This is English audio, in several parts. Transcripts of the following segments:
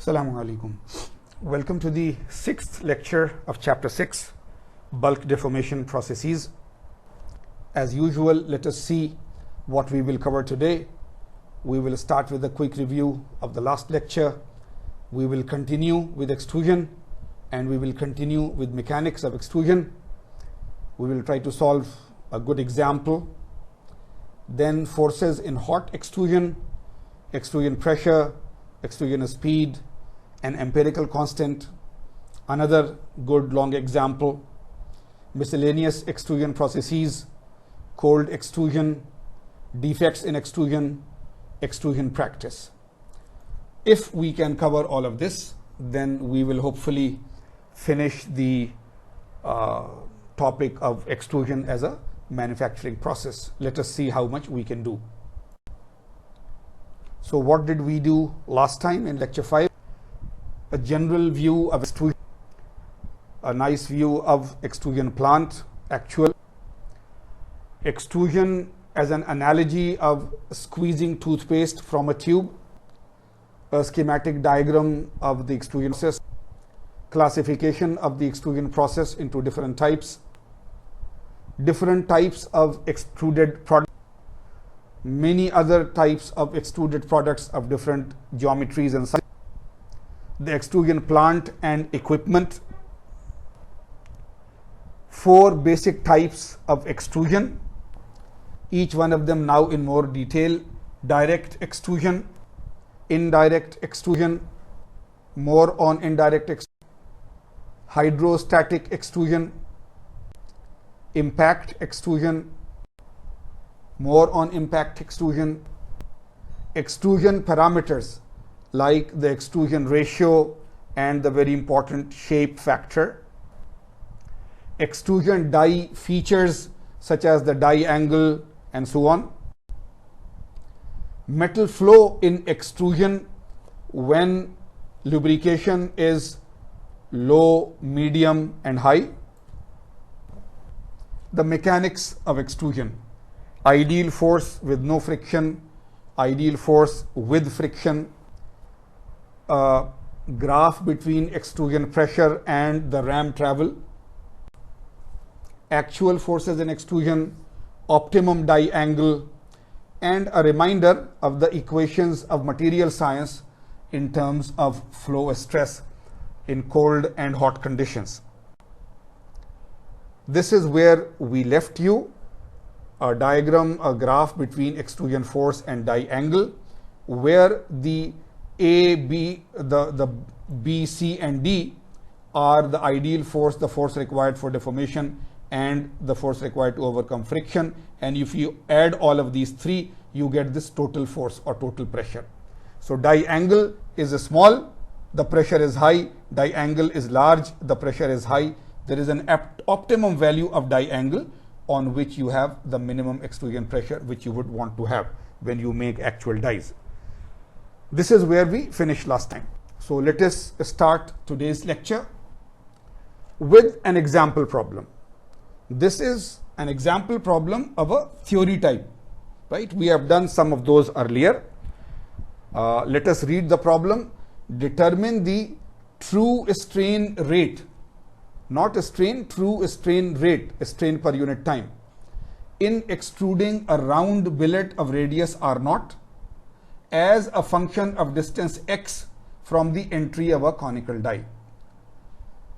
Assalamu alaikum. Welcome to the sixth lecture of chapter 6, bulk deformation processes. As usual, let us see what we will cover today. We will start with a quick review of the last lecture. We will continue with extrusion and we will continue with mechanics of extrusion. We will try to solve a good example. Then forces in hot extrusion, extrusion pressure, extrusion speed, an empirical constant, another good long example, miscellaneous extrusion processes, cold extrusion, defects in extrusion, extrusion practice. If we can cover all of this, then we will hopefully finish the topic of extrusion as a manufacturing process. Let us see how much we can do. So what did we do last time in lecture 5? A general view of extrusion, a nice view of extrusion plant, actual extrusion as an analogy of squeezing toothpaste from a tube, a schematic diagram of the extrusion process, classification of the extrusion process into different types of extruded products, many other types of extruded products of different geometries and sizes, the extrusion plant and equipment, 4 basic types of extrusion, each one of them now in more detail: direct extrusion, indirect extrusion, more on indirect extrusion, hydrostatic extrusion, impact extrusion, more on impact extrusion, extrusion parameters like the extrusion ratio and the very important shape factor, extrusion die features such as the die angle and so on, metal flow in extrusion when lubrication is low, medium and high, the mechanics of extrusion, ideal force with no friction, ideal force with friction, graph between extrusion pressure and the ram travel, actual forces in extrusion, optimum die angle, and a reminder of the equations of material science in terms of flow stress in cold and hot conditions. This is where we left you, a diagram, a graph between extrusion force and die angle, where the A, B, the B, C and D are the ideal force, the force required for deformation and the force required to overcome friction. And if you add all of these 3, you get this total force or total pressure. So die angle is small, the pressure is high, die angle is large, the pressure is high. There is an optimum value of die angle on which you have the minimum extrusion pressure which you would want to have when you make actual dies. This is where we finished last time. So let us start today's lecture with an example problem. This is an example problem of a theory type, right? We have done some of those earlier. Let us read the problem. Determine the true strain rate, not strain, true strain rate, strain per unit time, in extruding a round billet of radius R0 as a function of distance x from the entry of a conical die.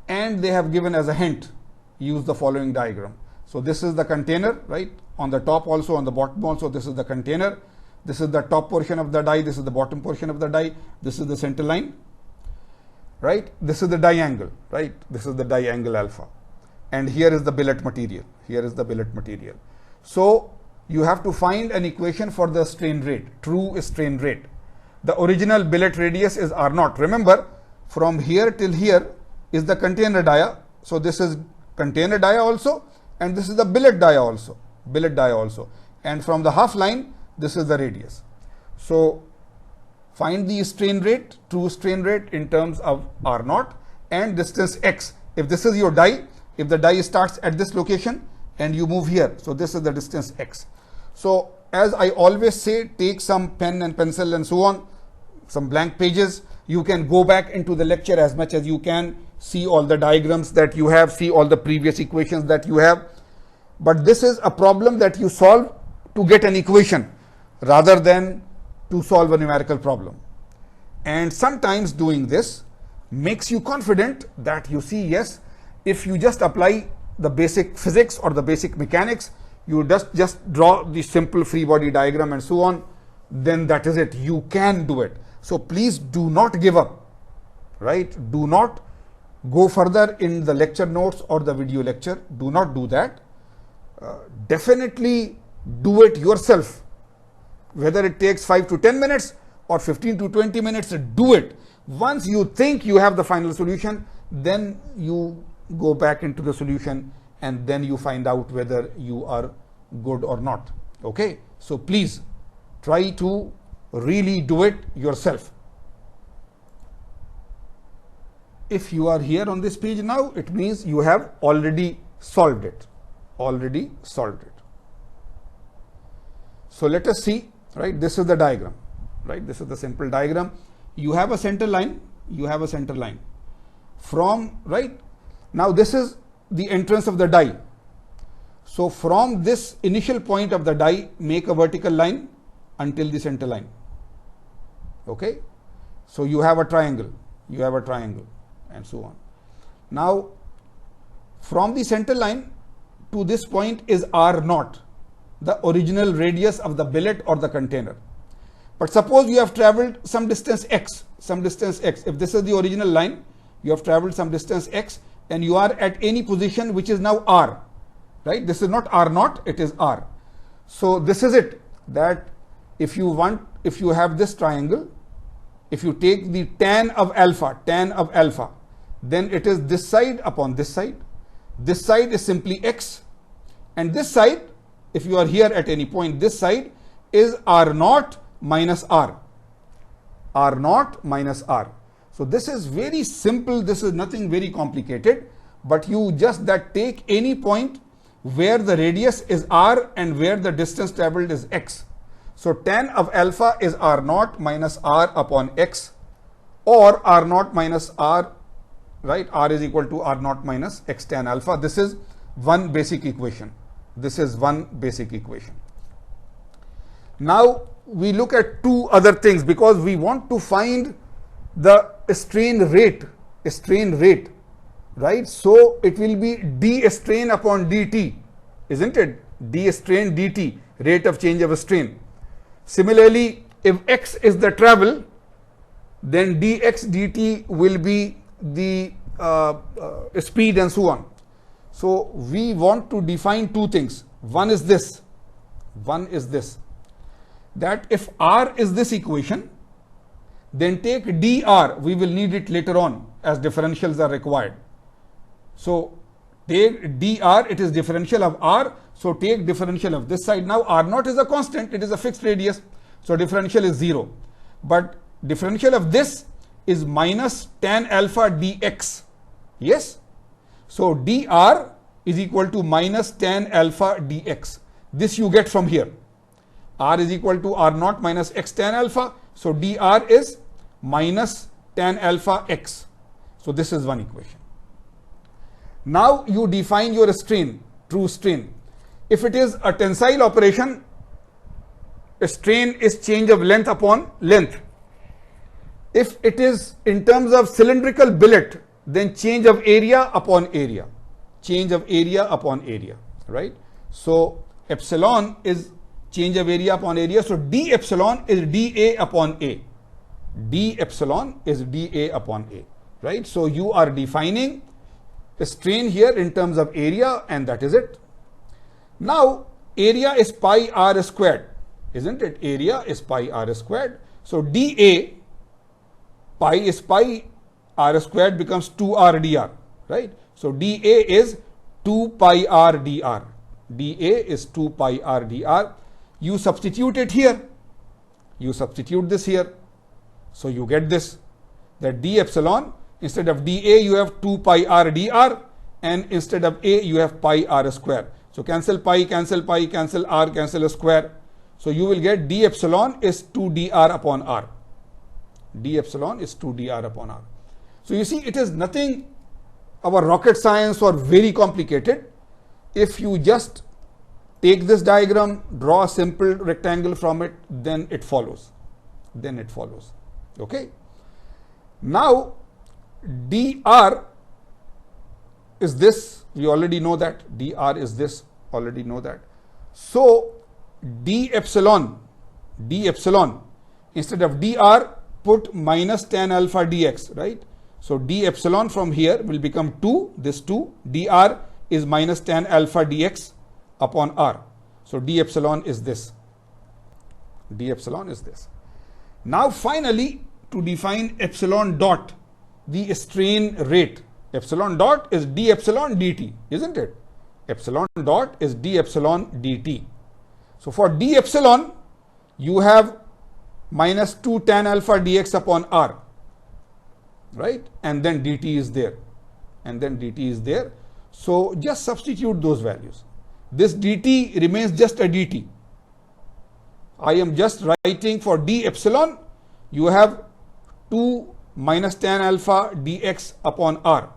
And they have given as a hint, use the following diagram. So this is the container, right? On the top also, on the bottom also, this is the container. This is the top portion of the die, this is the bottom portion of the die, this is the center line, right? This is the die angle, right? This is the die angle alpha. And here is the billet material. Here is the billet material. So you have to find an equation for the strain rate, true strain rate. The original billet radius is R0. Remember, from here till here is the container dia. So this is container dia also, and this is the billet dia also, And from the half line, this is the radius. So find the strain rate, true strain rate in terms of R0 and distance x. If this is your die, if the die starts at this location and you move here, so this is the distance x. So as I always say, take some pen and pencil and so on, some blank pages. You can go back into the lecture as much as you can, see all the diagrams that you have, see all the previous equations that you have. But this is a problem that you solve to get an equation rather than to solve a numerical problem. And sometimes doing this makes you confident that you see, yes, if you just apply the basic physics or the basic mechanics, you just draw the simple free body diagram and so on, then that is it. You can do it. So please do not give up, right? Do not go further in the lecture notes or the video lecture. Do not do that. Definitely do it yourself. Whether it takes 5 to 10 minutes or 15 to 20 minutes, do it. Once you think you have the final solution, then you go back into the solution and then you find out whether you are good or not. Okay? So please try to really do it yourself. If you are here on this page now, it means you have already solved it. Already solved it. So let us see, right? This is the diagram, right? This is the simple diagram. You have a center line. You have a center line from, right? Now this is the entrance of the die. So from this initial point of the die, make a vertical line until the center line. Okay? So you have a triangle. You have a triangle and so on. Now from the center line to this point is R0, the original radius of the billet or the container. But suppose you have traveled some distance x, If this is the original line, you have traveled some distance x and you are at any position which is now R, right? This is not R0, it is R. So this is it, that if you have this triangle, if you take the tan of alpha, then it is this side upon this side. This side is simply x, and this side, if you are here at any point, this side is R0 minus R. R0 minus R. So this is very simple. This is nothing very complicated, but you just take any point where the radius is R and where the distance traveled is x. So tan of alpha is R0 minus R upon x, or R0 minus R, right? R is equal to R0 minus x tan alpha. This is one basic equation. Now we look at two other things because we want to find the strain rate, right? So it will be d strain upon dt, isn't it? D strain dt, rate of change of strain. Similarly, if x is the travel, then dx dt will be the speed and so on. So we want to define two things. One is this, that if R is this equation, then take dr. We will need it later on as differentials are required. So take dr, it is differential of R. So take differential of this side. Now R0 is a constant, it is a fixed radius. So differential is 0. But differential of this is minus tan alpha dx. Yes? So dr is equal to minus tan alpha dx. This you get from here. R is equal to R0 minus x tan alpha. So dr is minus tan alpha x. So this is one equation. Now you define your strain, true strain. If it is a tensile operation, strain is change of length upon length. If it is in terms of cylindrical billet, then change of area upon area. Right? So epsilon is change of area upon area. So d epsilon is dA upon A. Right? So you are defining a strain here in terms of area, and that is it. Now area is pi r squared, isn't it? Area is pi r squared. So dA, pi is pi, r squared becomes 2r dr, right? So dA is 2 pi r dr. dA is 2 pi r dr. You substitute it here. You substitute this here. So you get this, that d epsilon, instead of dA you have 2 pi r dr, and instead of A you have pi r square. So cancel pi, cancel r, cancel a square. So you will get d epsilon is 2 dr upon r. d epsilon is 2 dr upon r. So you see, it is nothing our rocket science or very complicated. If you just take this diagram, draw a simple rectangle from it, then it follows. Okay. Now dr is this, we already know that. dr is this, already know that. So d epsilon, instead of dr, put minus tan alpha dx, right? So d epsilon from here will become 2, this 2, dr is minus tan alpha dx upon r. So d epsilon is this. Now finally, to define epsilon dot, the strain rate, epsilon dot is d epsilon dt, isn't it? Epsilon dot is d epsilon dt. So for d epsilon, you have minus 2 tan alpha dx upon r, right? And then dt is there. So just substitute those values. This dt remains just a dt. I am just writing for d epsilon, you have 2 minus tan alpha dx upon r.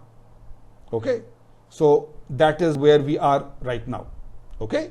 Okay. So that is where we are right now. Okay.